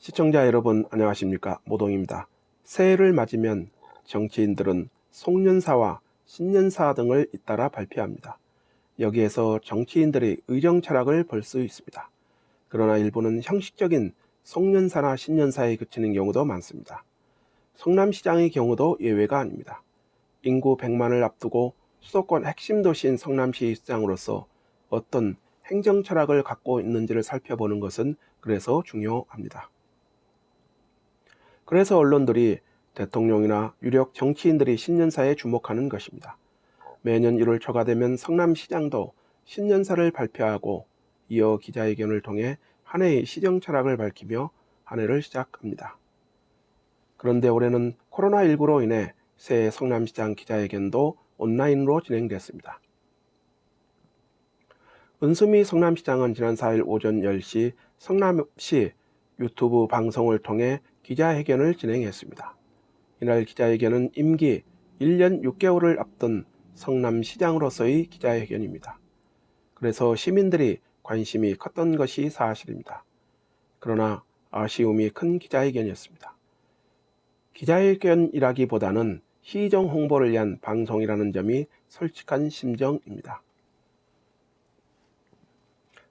시청자 여러분 안녕하십니까, 모동입니다. 새해를 맞으면 정치인들은 송년사와 신년사 등을 잇따라 발표합니다. 여기에서 정치인들의 의정 철학을 볼 수 있습니다. 그러나 일부는 형식적인 송년사나 신년사에 그치는 경우도 많습니다. 성남시장의 경우도 예외가 아닙니다. 인구 100만을 앞두고 수도권 핵심 도시인 성남시 시장으로서 어떤 행정 철학을 갖고 있는지를 살펴보는 것은 그래서 중요합니다. 그래서 언론들이 대통령이나 유력 정치인들이 신년사에 주목하는 것입니다. 매년 1월 초가 되면 성남시장도 신년사를 발표하고 이어 기자회견을 통해 한 해의 시정 철학을 밝히며 한 해를 시작합니다. 그런데 올해는 코로나19로 인해 새해 성남시장 기자회견도 온라인으로 진행됐습니다. 은수미 성남시장은 지난 4일 오전 10시 성남시 유튜브 방송을 통해 기자회견을 진행했습니다. 이날 기자회견은 임기 1년 6개월을 앞둔 성남시장으로서의 기자회견입니다. 그래서 시민들이 관심이 컸던 것이 사실입니다. 그러나 아쉬움이 큰 기자회견이었습니다. 기자회견이라기보다는 시정 홍보를 위한 방송이라는 점이 솔직한 심정입니다.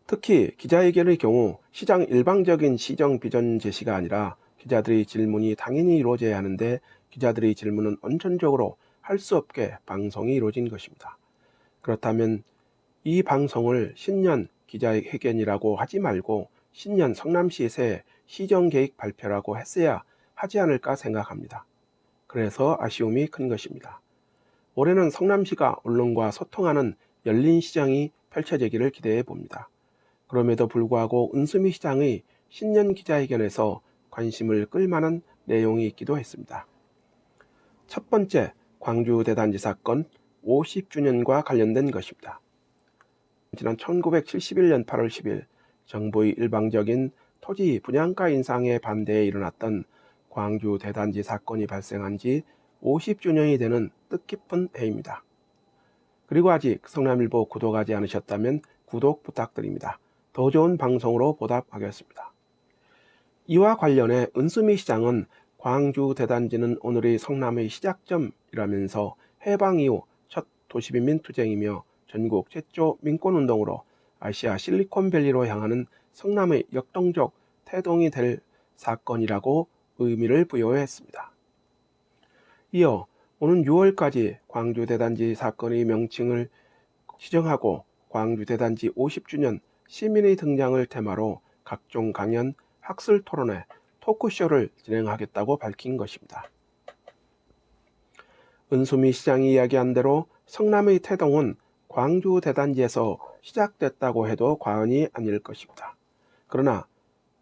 특히 기자회견의 경우 시장 일방적인 시정 비전 제시가 아니라 기자들의 질문이 당연히 이루어져야 하는데 기자들의 질문은 원천적으로 할 수 없게 방송이 이루어진 것입니다. 그렇다면 이 방송을 신년 기자회견이라고 하지 말고 신년 성남시 새 시정계획 발표라고 했어야 하지 않을까 생각합니다. 그래서 아쉬움이 큰 것입니다. 올해는 성남시가 언론과 소통하는 열린 시장이 펼쳐지기를 기대해 봅니다. 그럼에도 불구하고 은수미 시장의 신년 기자회견에서 관심을 끌만한 내용이 있기도 했습니다. 첫 번째, 광주 대단지 사건 50주년과 관련된 것입니다. 지난 1971년 8월 10일 정부의 일방적인 토지 분양가 인상에 반대에 일어났던 광주 대단지 사건이 발생한 지 50주년이 되는 뜻깊은 해입니다. 그리고 아직 성남일보 구독하지 않으셨다면 구독 부탁드립니다. 더 좋은 방송으로 보답하겠습니다. 이와 관련해 은수미 시장은 광주 대단지는 오늘의 성남의 시작점이라면서 해방 이후 첫 도시빈민 투쟁이며 전국 최초 민권운동으로 아시아 실리콘밸리로 향하는 성남의 역동적 태동이 될 사건이라고 의미를 부여했습니다. 이어 오는 6월까지 광주 대단지 사건의 명칭을 지정하고 광주 대단지 50주년 시민의 등장을 테마로 각종 강연, 학술 토론회, 토크쇼를 진행하겠다고 밝힌 것입니다. 은수미 시장이 이야기한 대로 성남의 태동은 광주 대단지에서 시작됐다고 해도 과언이 아닐 것입니다. 그러나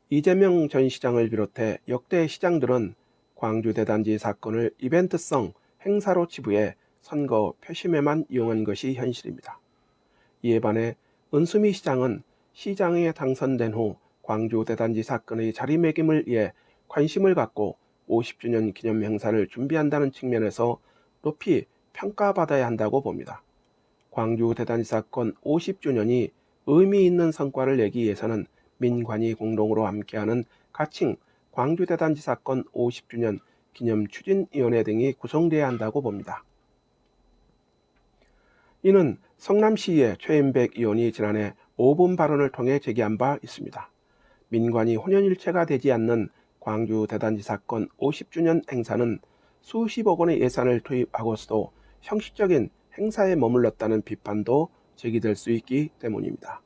이재명 전 시장을 비롯해 역대 시장들은 광주 대단지 사건을 이벤트성 행사로 치부해 선거 표심에만 이용한 것이 현실입니다. 이에 반해 은수미 시장은 시장에 당선된 후 광주 대단지 사건의 자리매김을 위해 관심을 갖고 50주년 기념 행사를 준비한다는 측면에서 높이 평가받아야 한다고 봅니다. 광주 대단지 사건 50주년이 의미 있는 성과를 내기 위해서는 민관이 공동으로 함께하는 가칭 광주 대단지 사건 50주년 기념 추진위원회 등이 구성돼야 한다고 봅니다. 이는 성남시의 최인백 의원이 지난해 5분 발언을 통해 제기한 바 있습니다. 민관이 혼연일체가 되지 않는 광주 대단지 사건 50주년 행사는 수십억 원의 예산을 투입하고서도 형식적인 행사에 머물렀다는 비판도 제기될 수 있기 때문입니다.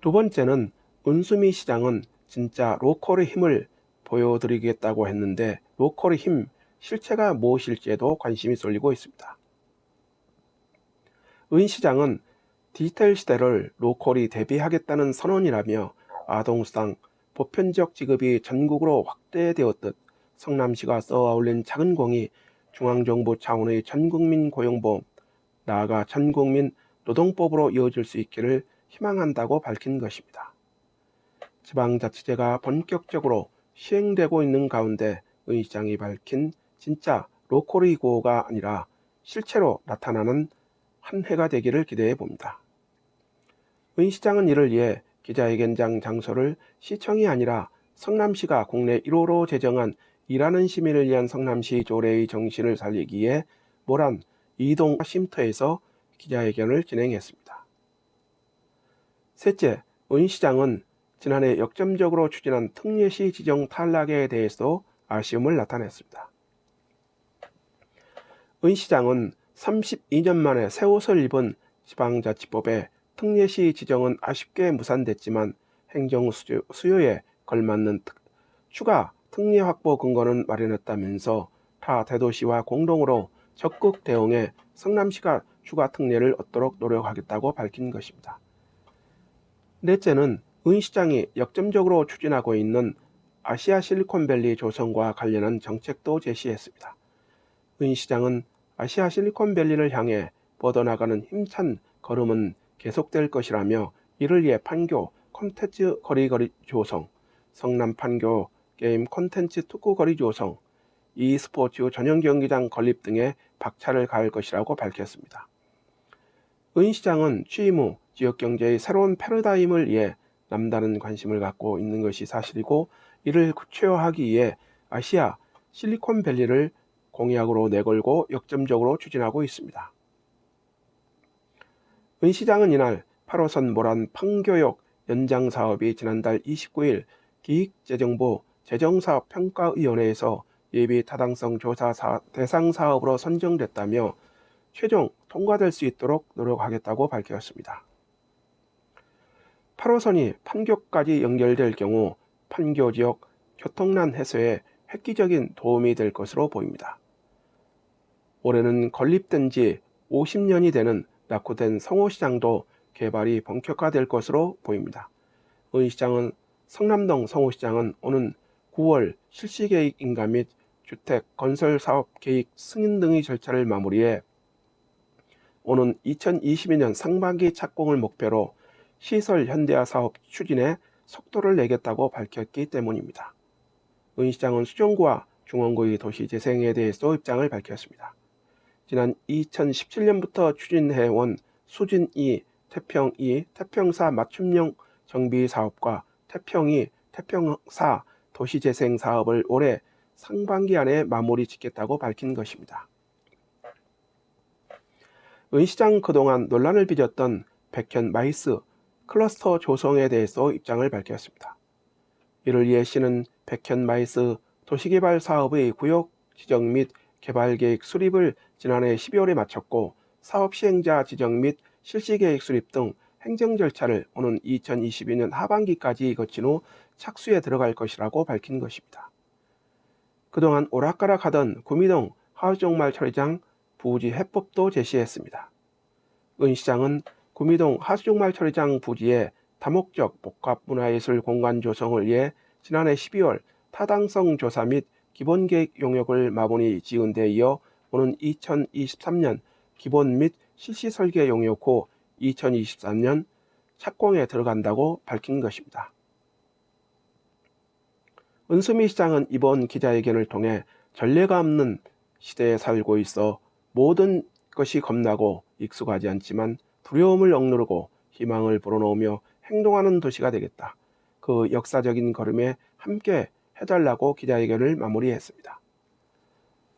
두 번째는 은수미 시장은 진짜 로컬의 힘을 보여드리겠다고 했는데 로컬의 힘, 실체가 무엇일지에도 관심이 쏠리고 있습니다. 은 시장은 디지털 시대를 로컬이 대비하겠다는 선언이라며 아동수당, 보편지역 지급이 전국으로 확대되었듯 성남시가 쏘아올린 작은 공이 중앙정부 차원의 전국민 고용보험, 나아가 전국민 노동법으로 이어질 수 있기를 희망한다고 밝힌 것입니다. 지방자치제가 본격적으로 시행되고 있는 가운데 은 시장이 밝힌 진짜 로컬의 구호가 아니라 실체로 나타나는 한 해가 되기를 기대해 봅니다. 은 시장은 이를 위해 기자회견장 장소를 시청이 아니라 성남시가 국내 1호로 제정한 일하는 시민을 위한 성남시 조례의 정신을 살리기 위해 모란 이동 쉼터에서 기자회견을 진행했습니다. 셋째, 은 시장은 지난해 역점적으로 추진한 특례시 지정 탈락에 대해서 아쉬움을 나타냈습니다. 은 시장은 32년 만에 새 옷을 입은 지방자치법에 특례시 지정은 아쉽게 무산됐지만 행정 수요에 걸맞는 추가 특례 확보 근거는 마련했다면서 타 대도시와 공동으로 적극 대응해 성남시가 추가 특례를 얻도록 노력하겠다고 밝힌 것입니다. 넷째는 은 시장이 역점적으로 추진하고 있는 아시아 실리콘밸리 조성과 관련한 정책도 제시했습니다. 은 시장은 아시아 실리콘밸리를 향해 뻗어나가는 힘찬 걸음은 계속될 것이라며 이를 위해 판교 콘텐츠 거리 조성, 성남 판교 게임 콘텐츠 특구거리 조성, e스포츠 전용 경기장 건립 등에 박차를 가할 것이라고 밝혔습니다. 은 시장은 취임 후 지역경제의 새로운 패러다임을 위해 남다른 관심을 갖고 있는 것이 사실이고 이를 구체화하기 위해 아시아 실리콘밸리를 공약으로 내걸고 역점적으로 추진하고 있습니다. 은 시장은 이날 8호선 모란 판교역 연장 사업이 지난달 29일 기획재정부 재정사업평가위원회에서 예비 타당성 조사 대상 사업으로 선정됐다며 최종 통과될 수 있도록 노력하겠다고 밝혔습니다. 8호선이 판교까지 연결될 경우 판교 지역 교통난 해소에 획기적인 도움이 될 것으로 보입니다. 올해는 건립된 지 50년이 되는 낙후된 성호시장도 개발이 본격화될 것으로 보입니다. 은 시장은 성남동 성호시장은 오는 9월 실시계획 인가 및 주택 건설 사업 계획 승인 등의 절차를 마무리해 오는 2022년 상반기 착공을 목표로 시설 현대화 사업 추진에 속도를 내겠다고 밝혔기 때문입니다. 은 시장은 수정구와 중원구의 도시 재생에 대해서 입장을 밝혔습니다. 지난 2017년부터 추진해온 수진2, 태평2, 태평4 맞춤형 정비 사업과 태평2, 태평4 도시재생 사업을 올해 상반기 안에 마무리 짓겠다고 밝힌 것입니다. 은 시장 그동안 논란을 빚었던 백현 마이스 클러스터 조성에 대해서 입장을 밝혔습니다. 이를 위해 시는 백현 마이스 도시개발 사업의 구역 지정 및 개발계획 수립을 지난해 12월에 마쳤고 사업 시행자 지정 및 실시계획 수립 등 행정 절차를 오는 2022년 하반기까지 거친 후 착수에 들어갈 것이라고 밝힌 것입니다. 그동안 오락가락하던 구미동 하수종말 처리장 부지 해법도 제시했습니다. 은 시장은 구미동 하수종말 처리장 부지의 다목적 복합문화예술 공간 조성을 위해 지난해 12월 타당성 조사 및 기본계획 용역을 마무리 지은 데 이어 오는 2023년 기본 및 실시 설계 용역 후 2023년 착공에 들어간다고 밝힌 것입니다. 은수미 시장은 이번 기자회견을 통해 전례가 없는 시대에 살고 있어 모든 것이 겁나고 익숙하지 않지만 두려움을 억누르고 희망을 불어넣으며 행동하는 도시가 되겠다. 그 역사적인 걸음에 함께 해달라고 기자회견을 마무리했습니다.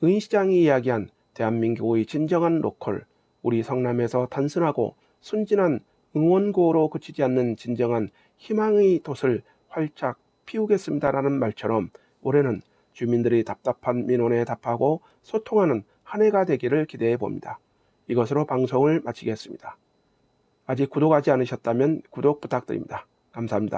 은 시장이 이야기한 대한민국의 진정한 로컬, 우리 성남에서 단순하고 순진한 응원구호로 그치지 않는 진정한 희망의 돛을 활짝 피우겠습니다라는 말처럼 올해는 주민들이 답답한 민원에 답하고 소통하는 한 해가 되기를 기대해 봅니다. 이것으로 방송을 마치겠습니다. 아직 구독하지 않으셨다면 구독 부탁드립니다. 감사합니다.